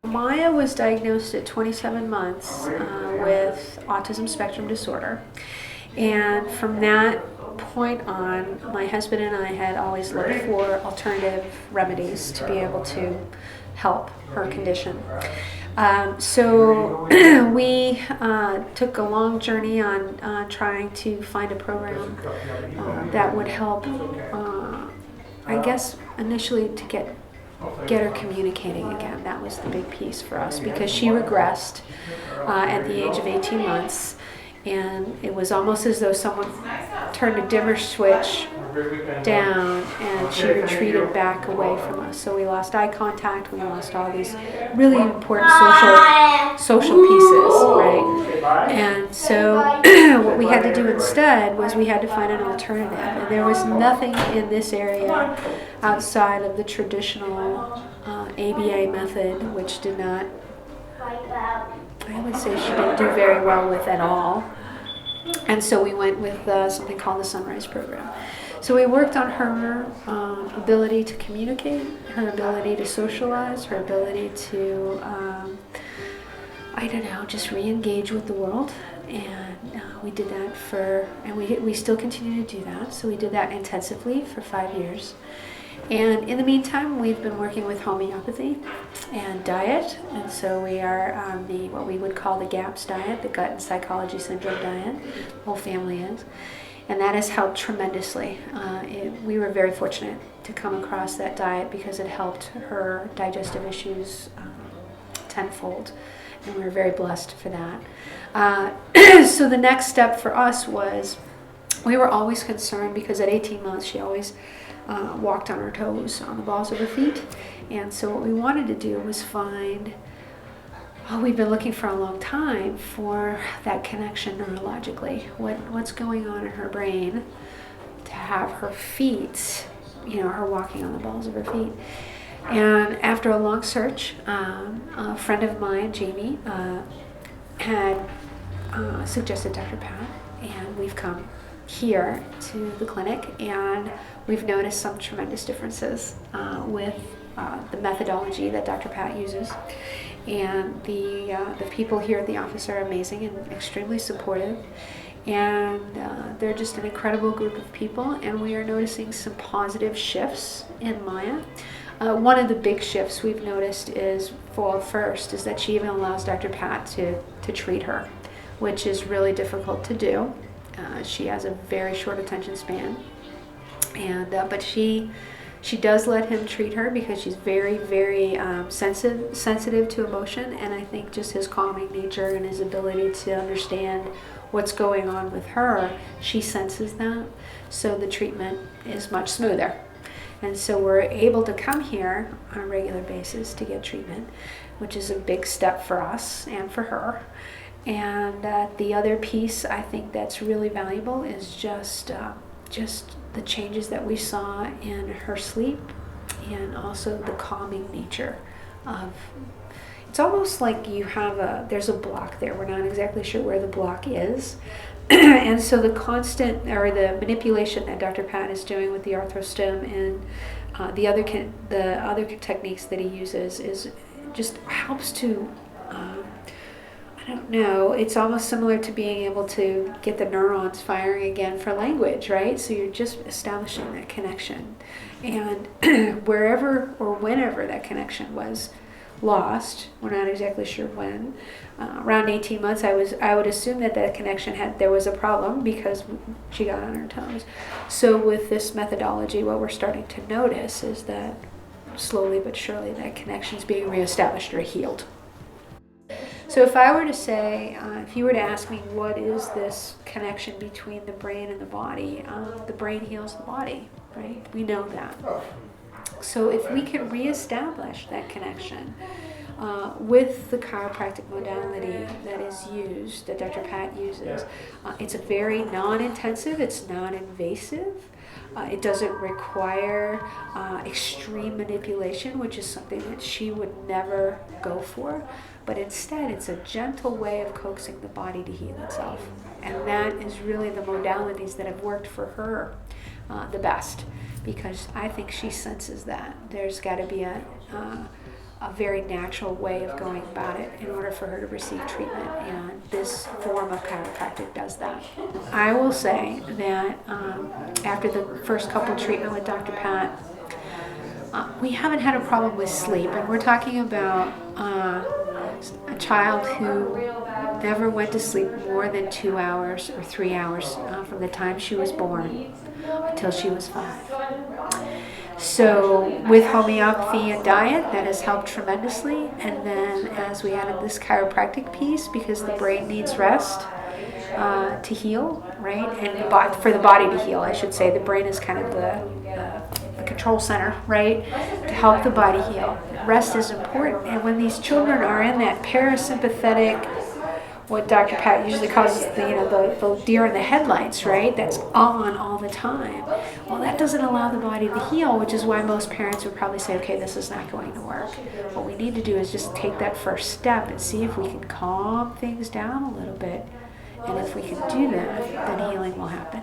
Maya was diagnosed at 27 months with autism spectrum disorder. And from that point on, my husband and I had always looked for alternative remedies to be able to help her condition. So we took a long journey on trying to find a program that would help, I guess, initially to get her communicating again. That was the big piece for us, because she regressed at the age of 18 months, and it was almost as though someone turned a dimmer switch down and she retreated back away from us. So we lost eye contact, we lost all these really important social pieces, right? And so what we had to do instead was we had to find an alternative, and there was nothing in this area outside of the traditional ABA method, which did not, I would say she didn't do very well with at all. And so we went with something called the Sunrise Program. So we worked on her ability to communicate, her ability to socialize, her ability to, just re-engage with the world. And we did that and we still continue to do that. So we did that intensively for 5 years. And in the meantime, we've been working with homeopathy and diet. And so we are on what we would call the GAPS diet, the gut and psychology syndrome diet. The whole family is. And that has helped tremendously. We were very fortunate to come across that diet because it helped her digestive issues tenfold. And we were very blessed for that. So the next step for us was, we were always concerned because at 18 months she always walked on her toes, on the balls of her feet. And so what we wanted to do was find, we've been looking for a long time for that connection neurologically. What's going on in her brain to have her feet, her walking on the balls of her feet. And after a long search, a friend of mine, Jamie, had suggested Dr. Pat, and we've come here to the clinic, and we've noticed some tremendous differences with the methodology that Dr. Pat uses. And the people here at the office are amazing and extremely supportive. And they're just an incredible group of people, and we are noticing some positive shifts in Maya. One of the big shifts we've noticed is that she even allows Dr. Pat to treat her, which is really difficult to do. She has a very short attention span, and but she does let him treat her because she's very, very sensitive to emotion, and I think just his calming nature and his ability to understand what's going on with her, she senses that, so the treatment is much smoother. And so we're able to come here on a regular basis to get treatment, which is a big step for us and for her. And the other piece I think that's really valuable is just the changes that we saw in her sleep, and also the calming nature of. It's almost like there's a block there. We're not exactly sure where the block is. And so the constant, or the manipulation that Dr. Pat is doing with the arthrostim and the other techniques that he uses is just helps to, it's almost similar to being able to get the neurons firing again for language, right? So you're just establishing that connection. And wherever or whenever that connection was lost, we're not exactly sure when, around 18 months, I would assume that connection there was a problem because she got on her toes. So with this methodology, what we're starting to notice is that slowly but surely that connection's being reestablished or healed. So if I were to say, if you were to ask me what is this connection between the brain and the body, the brain heals the body, right? We know that. So if we can reestablish that connection with the chiropractic modality that is used, that Dr. Pat uses, it's a very non-intensive, it's non-invasive. It doesn't require extreme manipulation, which is something that she would never go for. But instead, it's a gentle way of coaxing the body to heal itself. And that is really the modalities that have worked for her the best, because I think she senses that. There's got to be a very natural way of going about it in order for her to receive treatment, and this form of chiropractic does that. I will say that after the first couple treatment with Dr. Pat, we haven't had a problem with sleep, and we're talking about a child who never went to sleep more than 2 hours or 3 hours from the time she was born until she was 5. So with homeopathy and diet, that has helped tremendously. And then as we added this chiropractic piece, because the brain needs rest to heal, right? And for the body to heal, I should say. The brain is kind of the control center, right? To help the body heal. Rest is important. And when these children are in that parasympathetic, what Dr. Pat usually calls the deer in the headlights, right? That's on all the time. Well, that doesn't allow the body to heal, which is why most parents would probably say, okay, this is not going to work. What we need to do is just take that first step and see if we can calm things down a little bit. And if we can do that, then healing will happen.